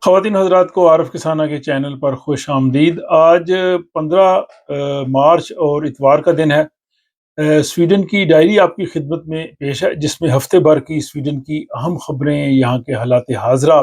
خواتین حضرات کو عارف کسانہ کے چینل پر خوش آمدید۔ آج 15 مارچ اور اتوار کا دن ہے۔ سویڈن کی ڈائری آپ کی خدمت میں پیش ہے، جس میں ہفتے بھر کی سویڈن کی اہم خبریں، یہاں کے حالات حاضرہ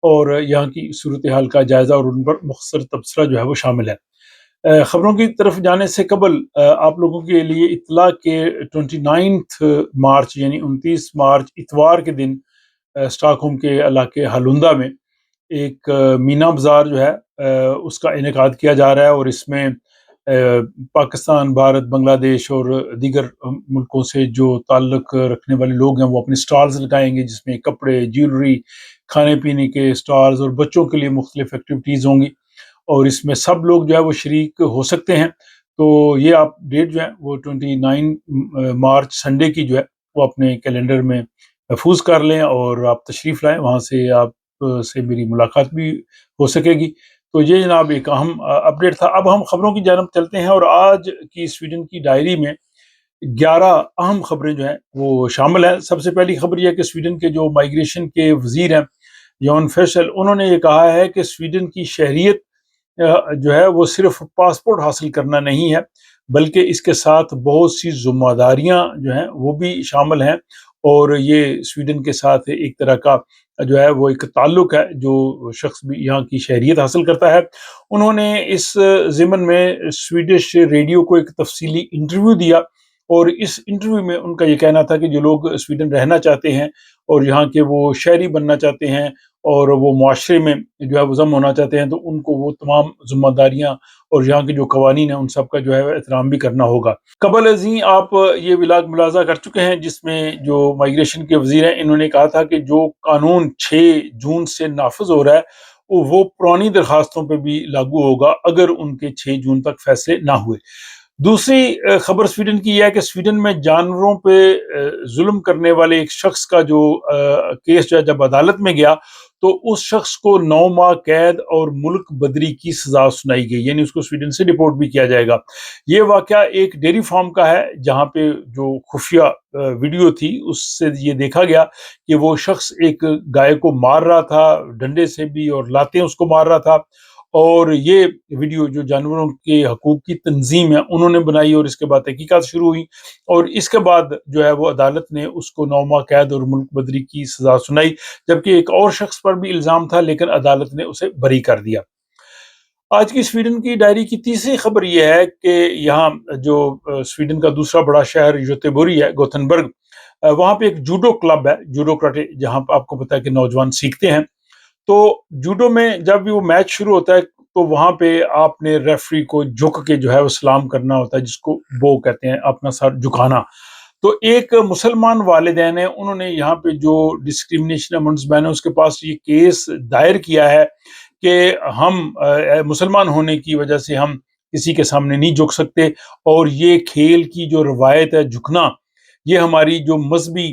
اور یہاں کی صورتحال کا جائزہ اور ان پر مختصر تبصرہ جو ہے وہ شامل ہے۔ خبروں کی طرف جانے سے قبل آپ لوگوں کے لیے اطلاع کے 29 مارچ یعنی 29 مارچ اتوار کے دن اسٹاک ہوم کے علاقے ہالوندا میں ایک مینا بازار جو ہے اس کا انعقاد کیا جا رہا ہے، اور اس میں پاکستان، بھارت، بنگلہ دیش اور دیگر ملکوں سے جو تعلق رکھنے والے لوگ ہیں وہ اپنے سٹالز لگائیں گے، جس میں کپڑے، جیولری، کھانے پینے کے سٹالز اور بچوں کے لیے مختلف ایکٹیویٹیز ہوں گی، اور اس میں سب لوگ جو ہے وہ شریک ہو سکتے ہیں۔ تو یہ آپ ڈیٹ جو ہے وہ 29 مارچ سنڈے کی جو ہے وہ اپنے کیلنڈر میں محفوظ کر لیں، اور آپ تشریف لائیں، وہاں سے آپ سے میری ملاقات بھی ہو سکے گی۔ تو یہ جناب ایک اہم اپڈیٹ تھا۔ اب ہم خبروں کی جانب چلتے ہیں، اور آج کی سویڈن کی ڈائری میں 11 اہم خبریں جو ہیں وہ شامل ہیں۔ سب سے پہلی خبر یہ ہے کہ سویڈن کے جو مائیگریشن کے وزیر ہیں یون فیشل، انہوں نے یہ کہا ہے کہ سویڈن کی شہریت جو ہے وہ صرف پاسپورٹ حاصل کرنا نہیں ہے، بلکہ اس کے ساتھ بہت سی ذمہ داریاں جو ہیں وہ بھی شامل ہیں، اور یہ سویڈن کے ساتھ ایک طرح کا جو ہے وہ ایک تعلق ہے جو شخص بھی یہاں کی شہریت حاصل کرتا ہے۔ انہوں نے اس ضمن میں سویڈش ریڈیو کو ایک تفصیلی انٹرویو دیا، اور اس انٹرویو میں ان کا یہ کہنا تھا کہ جو لوگ سویڈن رہنا چاہتے ہیں اور یہاں کے وہ شہری بننا چاہتے ہیں اور وہ معاشرے میں جو ہے وہ ضم ہونا چاہتے ہیں، تو ان کو وہ تمام ذمہ داریاں اور یہاں کے جو قوانین ہیں ان سب کا جو ہے احترام بھی کرنا ہوگا۔ قبل ازیں آپ یہ ولاگ ملاحظہ کر چکے ہیں، جس میں جو مائیگریشن کے وزیر ہیں انہوں نے کہا تھا کہ جو قانون 6 جون سے نافذ ہو رہا ہے وہ پرانی درخواستوں پہ بھی لاگو ہوگا اگر ان کے 6 جون تک فیصلے نہ ہوئے۔ دوسری خبر سویڈن کی یہ ہے کہ سویڈن میں جانوروں پہ ظلم کرنے والے ایک شخص کا جو کیس جو ہے جب عدالت میں گیا، تو اس شخص کو 9 ماہ قید اور ملک بدری کی سزا سنائی گئی، یعنی اس کو سویڈن سے ڈپورٹ بھی کیا جائے گا۔ یہ واقعہ ایک ڈیری فارم کا ہے، جہاں پہ جو خفیہ ویڈیو تھی اس سے یہ دیکھا گیا کہ وہ شخص ایک گائے کو مار رہا تھا ڈنڈے سے بھی، اور لاتیں اس کو مار رہا تھا، اور یہ ویڈیو جو جانوروں کے حقوق کی تنظیم ہے انہوں نے بنائی، اور اس کے بعد تحقیقات شروع ہوئی، اور اس کے بعد جو ہے وہ عدالت نے اس کو 9 ماہ قید اور ملک بدری کی سزا سنائی، جبکہ ایک اور شخص پر بھی الزام تھا لیکن عدالت نے اسے بری کر دیا۔ آج کی سویڈن کی ڈائری کی تیسری خبر یہ ہے کہ یہاں جو سویڈن کا دوسرا بڑا شہر یوتیبوری ہے، گوتھنبرگ، وہاں پہ ایک جوڈو کلب ہے، جوڈو کراٹے، جہاں پہ آپ کو پتا ہے کہ نوجوان سیکھتے ہیں۔ تو جوڈو میں جب بھی وہ میچ شروع ہوتا ہے تو وہاں پہ آپ نے ریفری کو جھک کے جو ہے وہ سلام کرنا ہوتا ہے، جس کو بو کہتے ہیں، اپنا سر جھکانا۔ تو ایک مسلمان والدین ہیں، انہوں نے یہاں پہ جو ڈسکریمنیشن امنگس مین ہے اس کے پاس یہ کیس دائر کیا ہے کہ ہم مسلمان ہونے کی وجہ سے ہم کسی کے سامنے نہیں جھک سکتے، اور یہ کھیل کی جو روایت ہے جھکنا، یہ ہماری جو مذہبی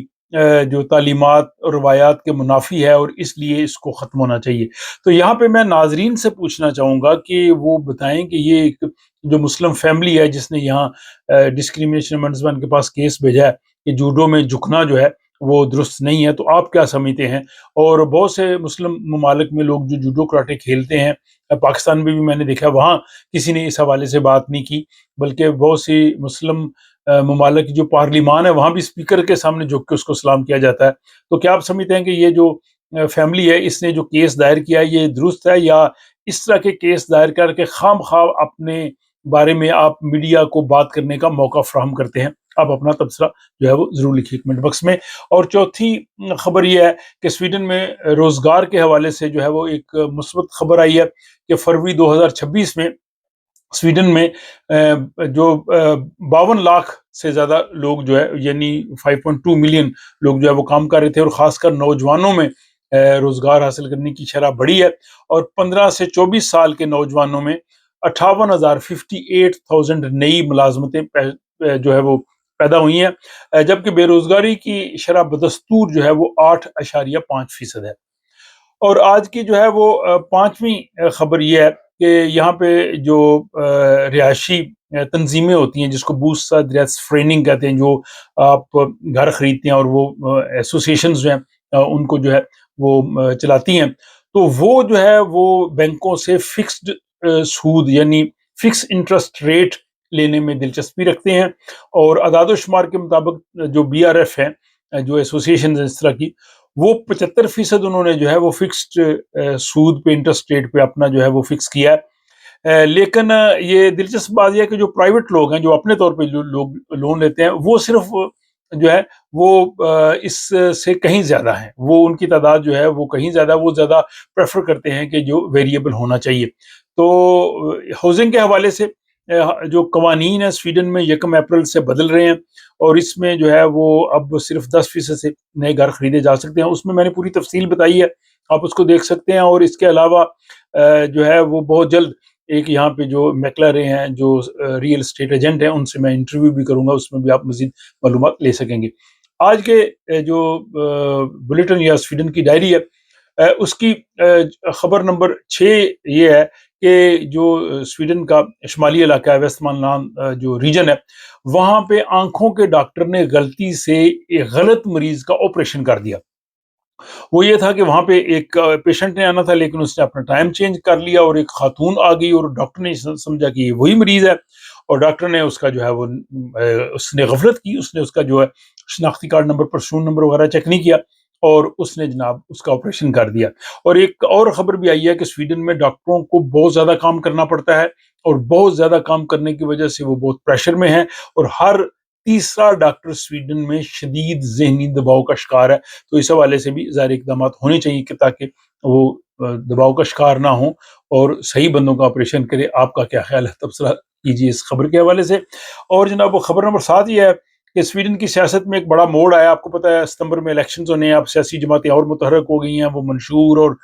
جو تعلیمات اور روایات کے منافی ہے، اور اس لیے اس کو ختم ہونا چاہیے۔ تو یہاں پہ میں ناظرین سے پوچھنا چاہوں گا کہ وہ بتائیں کہ یہ ایک جو مسلم فیملی ہے جس نے یہاں ڈسکریمنیشن امنگس کے پاس کیس بھیجا ہے کہ جوڈو میں جھکنا جو ہے وہ درست نہیں ہے، تو آپ کیا سمجھتے ہیں؟ اور بہت سے مسلم ممالک میں لوگ جو جوڈو کراٹے کھیلتے ہیں، پاکستان میں بھی میں نے دیکھا وہاں کسی نے اس حوالے سے بات نہیں کی، بلکہ بہت سی مسلم ممالک کی جو پارلیمان ہے وہاں بھی اسپیکر کے سامنے جھک کے اس کو سلام کیا جاتا ہے۔ تو کیا آپ سمجھتے ہیں کہ یہ جو فیملی ہے اس نے جو کیس دائر کیا ہے یہ درست ہے، یا اس طرح کے کیس دائر کر کے خام خواہ اپنے بارے میں آپ میڈیا کو بات کرنے کا موقع فراہم کرتے ہیں؟ آپ اپنا تبصرہ جو ہے وہ ضرور لکھیے کمنٹ باکس میں۔ اور چوتھی خبر یہ ہے کہ سویڈن میں روزگار کے حوالے سے جو ہے وہ ایک مثبت خبر آئی ہے کہ فروری 2026 میں سویڈن میں جو 52 لاکھ سے زیادہ لوگ جو ہے یعنی 5.2 ملین لوگ جو ہے وہ کام کر رہے تھے، اور خاص کر نوجوانوں میں روزگار حاصل کرنے کی شرح بڑھی ہے، اور 15 سے 24 سال کے نوجوانوں میں 58,000 نئی ملازمتیں جو ہے وہ پیدا ہوئی ہیں، جبکہ بے روزگاری کی شرح بدستور جو ہے وہ 8.5% ہے۔ اور آج کی جو ہے وہ پانچویں خبر یہ ہے کہ یہاں پہ جو رہائشی تنظیمیں ہوتی ہیں جس کو فریننگ کہتے ہیں، جو آپ گھر خریدتے ہیں اور وہ ایسوسیشنز جو ہیں ان کو جو ہے وہ چلاتی ہیں، تو وہ جو ہے وہ بینکوں سے فکسڈ سود یعنی فکس انٹرسٹ ریٹ لینے میں دلچسپی رکھتے ہیں، اور اعداد و شمار کے مطابق جو بی آر ایف ہے، جو ایسوسیشن اس طرح کی، وہ 75% انہوں نے جو ہے وہ فکسڈ سود پہ انٹرسٹ ریٹ پہ اپنا جو ہے وہ فکس کیا ہے۔ لیکن یہ دلچسپ بات یہ ہے کہ جو پرائیویٹ لوگ ہیں جو اپنے طور پہ جو لوگ لون لیتے ہیں، وہ صرف جو ہے وہ اس سے کہیں زیادہ ہیں، وہ ان کی تعداد جو ہے وہ کہیں زیادہ، وہ زیادہ پریفر کرتے ہیں کہ جو ویریبل ہونا چاہیے۔ تو ہاؤسنگ کے حوالے سے جو قوانین ہیں سویڈن میں 1 اپریل سے بدل رہے ہیں، اور اس میں جو ہے وہ اب صرف 10% سے نئے گھر خریدے جا سکتے ہیں۔ اس میں نے پوری تفصیل بتائی ہے، آپ اس کو دیکھ سکتے ہیں۔ اور اس کے علاوہ جو ہے وہ بہت جلد ایک یہاں پہ جو میکلرے ہیں، جو ریئل اسٹیٹ ایجنٹ ہیں، ان سے میں انٹرویو بھی کروں گا، اس میں بھی آپ مزید معلومات لے سکیں گے۔ آج کے جو بلیٹن یا سویڈن کی ڈائری ہے، اس کی خبر نمبر 6 یہ ہے کہ جو سویڈن کا شمالی علاقہ ہے، ویسٹ مانلان جو ریجن ہے، وہاں پہ آنکھوں کے ڈاکٹر نے غلطی سے ایک غلط مریض کا آپریشن کر دیا۔ وہ یہ تھا کہ وہاں پہ ایک پیشنٹ نے آنا تھا، لیکن اس نے اپنا ٹائم چینج کر لیا، اور ایک خاتون آ گئی، اور ڈاکٹر نے سمجھا کہ یہ وہی مریض ہے، اور ڈاکٹر نے اس کا جو ہے وہ اس نے غفلت کی، اس نے اس کا جو ہے شناختی کارڈ نمبر، پرسون نمبر وغیرہ چیک نہیں کیا، اور اس نے جناب اس کا آپریشن کر دیا۔ اور ایک اور خبر بھی آئی ہے کہ سویڈن میں ڈاکٹروں کو بہت زیادہ کام کرنا پڑتا ہے، اور بہت زیادہ کام کرنے کی وجہ سے وہ بہت پریشر میں ہیں، اور ہر تیسرا ڈاکٹر سویڈن میں شدید ذہنی دباؤ کا شکار ہے۔ تو اس حوالے سے بھی ظاہر اقدامات ہونے چاہیے کہ تاکہ وہ دباؤ کا شکار نہ ہوں اور صحیح بندوں کا آپریشن کرے۔ آپ کا کیا خیال ہے؟ تبصرہ کیجیے اس خبر کے حوالے سے۔ اور جناب وہ خبر نمبر 7 یہ ہے کہ سویڈن کی سیاست میں ایک بڑا موڑ آیا۔ آپ کو پتہ ہے ستمبر میں الیکشنز ہونے ہیں، اب سیاسی جماعتیں اور متحرک ہو گئی ہیں، وہ منشور اور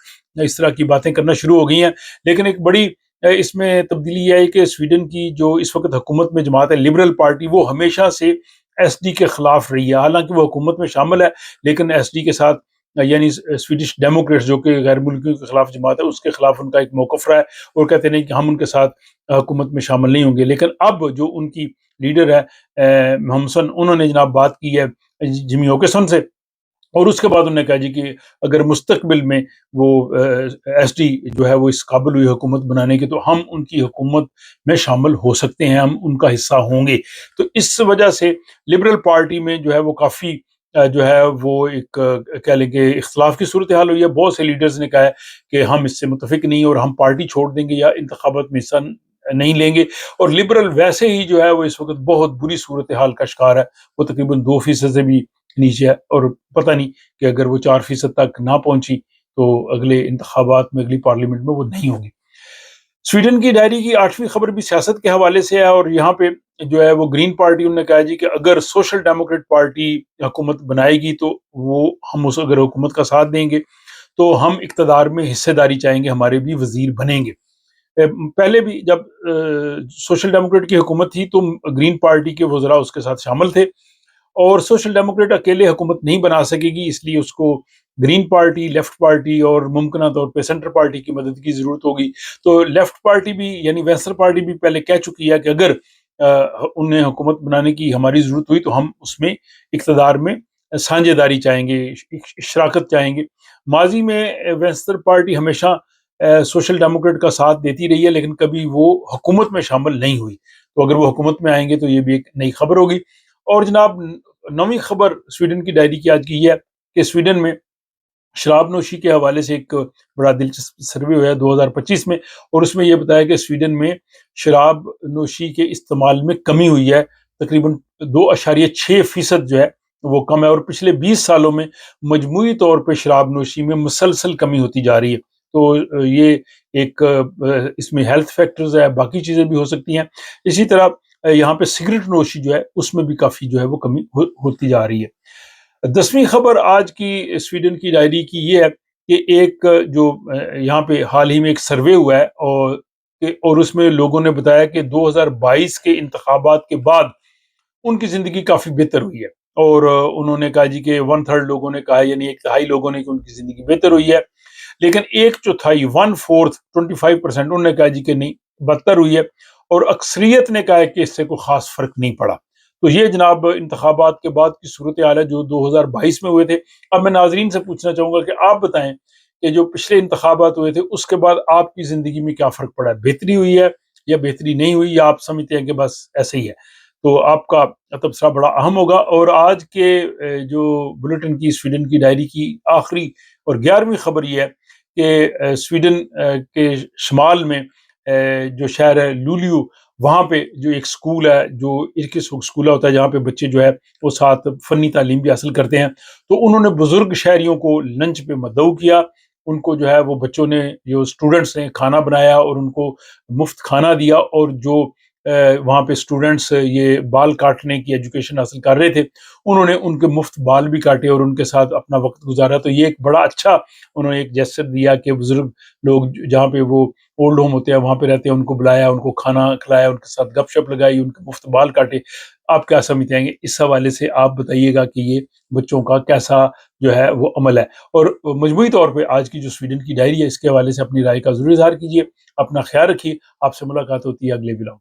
اس طرح کی باتیں کرنا شروع ہو گئی ہیں۔ لیکن ایک بڑی اس میں تبدیلی یہ ہے کہ سویڈن کی جو اس وقت حکومت میں جماعت ہے لبرل پارٹی، وہ ہمیشہ سے ایس ڈی کے خلاف رہی ہے۔ حالانکہ وہ حکومت میں شامل ہے، لیکن ایس ڈی کے ساتھ یعنی سویڈش ڈیموکریٹس جو کہ غیر ملکیوں کے خلاف جماعت ہے، اس کے خلاف ان کا ایک موقف رہا ہے، اور کہتے ہیں کہ ہم ان کے ساتھ حکومت میں شامل نہیں ہوں گے۔ لیکن اب جو ان کی لیڈر ہے محمسن، انہوں نے جناب بات کی ہے جمی اوکیسن سے، اور اس کے بعد انہوں نے کہا جی کہ اگر مستقبل میں وہ ایس ڈی جو ہے وہ اس قابل ہوئی حکومت بنانے کی، تو ہم ان کی حکومت میں شامل ہو سکتے ہیں، ہم ان کا حصہ ہوں گے۔ تو اس وجہ سے لبرل پارٹی میں جو ہے وہ کافی جو ہے وہ ایک کہہ لیں کہ اختلاف کی صورتحال ہوئی ہے۔ بہت سے لیڈرز نے کہا ہے کہ ہم اس سے متفق نہیں، اور ہم پارٹی چھوڑ دیں گے یا انتخابات میں حصہ نہیں لیں گے۔ اور لبرل ویسے ہی جو ہے وہ اس وقت بہت بری صورتحال کا شکار ہے، وہ تقریباً 2% سے بھی نیچے ہے، اور پتہ نہیں کہ اگر وہ 4% تک نہ پہنچی تو اگلے انتخابات میں، اگلی پارلیمنٹ میں وہ نہیں ہوگی۔ سویڈن کی ڈائری کی 8ویں خبر بھی سیاست کے حوالے سے ہے، اور یہاں پہ جو ہے وہ گرین پارٹی، انہوں نے کہا جی کہ اگر سوشل ڈیموکریٹ پارٹی حکومت بنائے گی تو وہ ہم اس اگر حکومت کا ساتھ دیں گے تو ہم اقتدار میں حصے داری چاہیں گے، ہمارے بھی وزیر بنیں گے۔ پہلے بھی جب سوشل ڈیموکریٹ کی حکومت تھی تو گرین پارٹی کے وزراء اس کے ساتھ شامل تھے، اور سوشل ڈیموکریٹ اکیلے حکومت نہیں بنا سکے گی، اس لیے اس کو گرین پارٹی، لیفٹ پارٹی اور ممکنہ طور پہ سینٹر پارٹی کی مدد کی ضرورت ہوگی۔ تو لیفٹ پارٹی بھی یعنی وینسٹر پارٹی بھی پہلے کہہ چکی ہے کہ اگر انہیں حکومت بنانے کی ہماری ضرورت ہوئی تو ہم اس میں اقتدار میں سانجھے داری چاہیں گے، شراکت چاہیں گے۔ ماضی میں وینسٹر پارٹی ہمیشہ سوشل ڈیموکریٹ کا ساتھ دیتی رہی ہے، لیکن کبھی وہ حکومت میں شامل نہیں ہوئی۔ تو اگر وہ حکومت میں آئیں گے تو یہ بھی ایک نئی خبر ہوگی۔ اور جناب 9ویں خبر سویڈن کی ڈائری کی آج کی یہ ہے کہ سویڈن میں شراب نوشی کے حوالے سے ایک بڑا دلچسپ سروے ہوا ہے 2025 میں، اور اس میں یہ بتایا کہ سویڈن میں شراب نوشی کے استعمال میں کمی ہوئی ہے، تقریباً 2.6% جو ہے وہ کم ہے، اور پچھلے 20 سالوں میں مجموعی طور پہ شراب نوشی میں مسلسل کمی ہوتی جا رہی ہے۔ تو یہ ایک اس میں ہیلتھ فیکٹرز ہے، باقی چیزیں بھی ہو سکتی ہیں۔ اسی طرح یہاں پہ سگریٹ نوشی جو ہے اس میں بھی کافی جو ہے وہ کمی ہوتی جا رہی ہے۔ 10ویں خبر آج کی سویڈن کی ڈائری کی یہ ہے کہ ایک جو یہاں پہ حال ہی میں ایک سروے ہوا ہے، اور اس میں لوگوں نے بتایا کہ 2022 کے انتخابات کے بعد ان کی زندگی کافی بہتر ہوئی ہے، اور انہوں نے کہا جی کہ 1/3 لوگوں نے کہا، یعنی 1/3 لوگوں نے کہ ان کی زندگی بہتر ہوئی ہے، لیکن 1/4 1/4 25% انہوں نے کہا جی کہ نہیں، بدتر ہوئی ہے، اور اکثریت نے کہا ہے کہ اس سے کوئی خاص فرق نہیں پڑا۔ تو یہ جناب انتخابات کے بعد کی صورتحال ہے جو 2022 میں ہوئے تھے۔ اب میں ناظرین سے پوچھنا چاہوں گا کہ آپ بتائیں کہ جو پچھلے انتخابات ہوئے تھے اس کے بعد آپ کی زندگی میں کیا فرق پڑا ہے، بہتری ہوئی ہے یا بہتری نہیں ہوئی، یا آپ سمجھتے ہیں کہ بس ایسے ہی ہے؟ تو آپ کا تبصرہ بڑا اہم ہوگا۔ اور آج کے جو بلیٹن کی، سویڈن کی ڈائری کی آخری اور 11ویں خبر یہ ہے کہ سویڈن کے شمال میں جو شہر ہے لولیو، وہاں پہ جو ایک سکول ہے جو ارکس سکول ہوتا ہے، جہاں پہ بچے جو ہے وہ ساتھ فنی تعلیم بھی حاصل کرتے ہیں، تو انہوں نے بزرگ شہریوں کو لنچ پہ مدعو کیا، ان کو جو ہے وہ بچوں نے، جو اسٹوڈنٹس نے کھانا بنایا اور ان کو مفت کھانا دیا، اور جو وہاں پہ اسٹوڈنٹس یہ بال کاٹنے کی ایجوکیشن حاصل کر رہے تھے، انہوں نے ان کے مفت بال بھی کاٹے اور ان کے ساتھ اپنا وقت گزارا۔ تو یہ ایک بڑا اچھا انہوں نے ایک جیسچر دیا کہ بزرگ لوگ جہاں پہ وہ اولڈ ہوم ہوتے ہیں وہاں پہ رہتے ہیں، ان کو بلایا، ان کو کھانا کھلایا، ان کے ساتھ گپ شپ لگائی، ان کے مفت بال کاٹے۔ آپ کیا سمجھتے ہیں گے اس حوالے سے؟ آپ بتائیے گا کہ یہ بچوں کا کیسا جو ہے وہ عمل ہے؟ اور مجموعی طور پہ آج کی جو سویڈن کی ڈائری ہے اس کے حوالے سے اپنی رائے کا ضرور اظہار کیجیے۔ اپنا خیال رکھیے، آپ سے ملاقات ہوتی ہے اگلے ولاگ۔